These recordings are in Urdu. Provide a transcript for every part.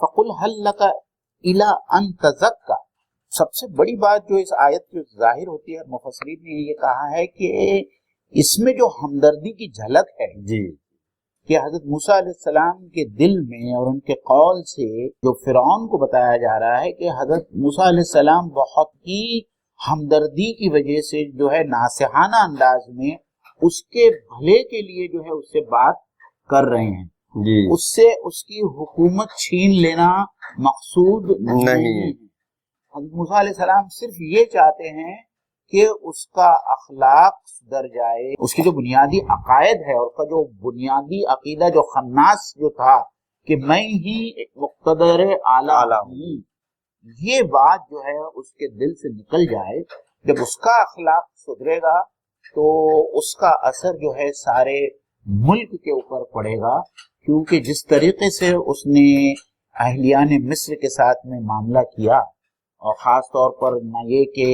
فقل هل لك الى ان تزکا، سب سے بڑی بات جو اس آیت جو ظاہر ہوتی ہے، مفسرین نے یہ کہا ہے کہ اس میں جو ہمدردی کی جھلک ہے جی کہ حضرت موسیٰ علیہ السلام کے دل میں اور ان کے قول سے جو فرعون کو بتایا جا رہا ہے کہ حضرت موسیٰ علیہ السلام بہت ہی ہمدردی کی وجہ سے جو ہے ناصحانہ انداز میں اس کے بھلے کے لیے جو ہے اس سے بات کر رہے ہیں، جی اس سے اس کی حکومت چھین لینا مقصود نہیں ہے۔ حضرت موسیٰ علیہ السلام صرف یہ چاہتے ہیں کہ اس کا اخلاق سدھر جائے، اس کی جو بنیادی عقائد ہے، اس کا جو بنیادی عقیدہ جو خناس جو تھا کہ میں ہی ایک مقتدر اعلیٰ ہوں، یہ بات جو ہے اس کے دل سے نکل جائے۔ جب اس کا اخلاق سدھرے گا تو اس کا اثر جو ہے سارے ملک کے اوپر پڑے گا، کیونکہ جس طریقے سے اس نے اہلیان مصر کے ساتھ میں معاملہ کیا، اور خاص طور پر نہ یہ کہ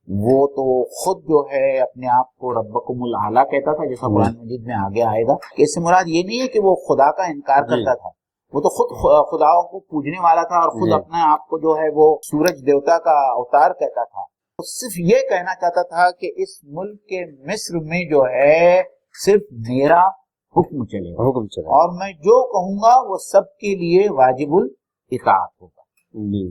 وہ تو خود جو ہے اپنے آپ کو ربکم الاعلیٰ کہتا تھا، جیسا قرآن مجید میں آگے آئے گا، کہ اس سے مراد یہ نہیں ہے کہ وہ خدا کا انکار کرتا تھا، وہ تو خود خداؤں کو پوجنے والا تھا اور خود اپنے آپ کو جو ہے وہ سورج دیوتا کا اوتار کہتا تھا۔ وہ صرف یہ کہنا چاہتا تھا کہ اس ملک کے مصر میں جو ہے صرف میرا حکم چلے گا، اور میں جو کہوں گا وہ سب کے لیے واجب الاطاعت ہوگا۔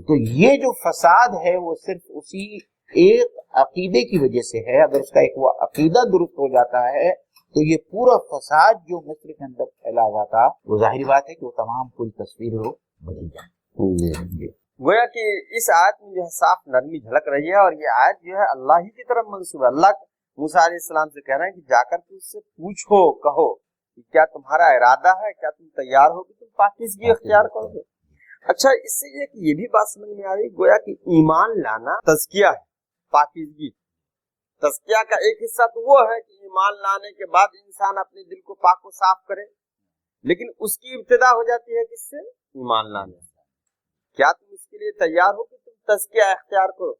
تو یہ جو فساد ہے وہ صرف اسی ایک عقیدے کی وجہ سے ہے۔ اگر اس کا ایک وہ عقیدہ درست ہو جاتا ہے تو یہ پورا فساد جو مصر کے اندر پھیلا ہوا تھا، وہ ظاہری بات ہے کہ وہ تمام پوری تصویر وہ بدل جائے۔ گویا کہ اس آیت میں جو ہے صاف نرمی جھلک رہی ہے، اور یہ آیت جو ہے اللہ ہی کی طرف منسوب ہے۔ اللہ موسیٰ علیہ السلام سے کہہ رہے ہیں کہ جا کر کے اس سے پوچھو، کہو کہ کیا تمہارا ارادہ ہے، کیا تم تیار ہو کہ تم پاکیزگی اختیار کرو گے۔ اچھا، اس سے یہ بھی بات سمجھ میں آ رہی، گویا کہ ایمان لانا تزکیہ ہے، پاکیزگی۔ تزکیہ کا ایک حصہ تو وہ ہے کہ ایمان لانے کے بعد انسان اپنے دل کو پاک و صاف کرے، لیکن اس کی ابتدا ہو جاتی ہے کس سے؟ ایمان لانے سے۔ کیا تم اس کے لیے تیار ہو کہ تم تزکیہ اختیار کرو؟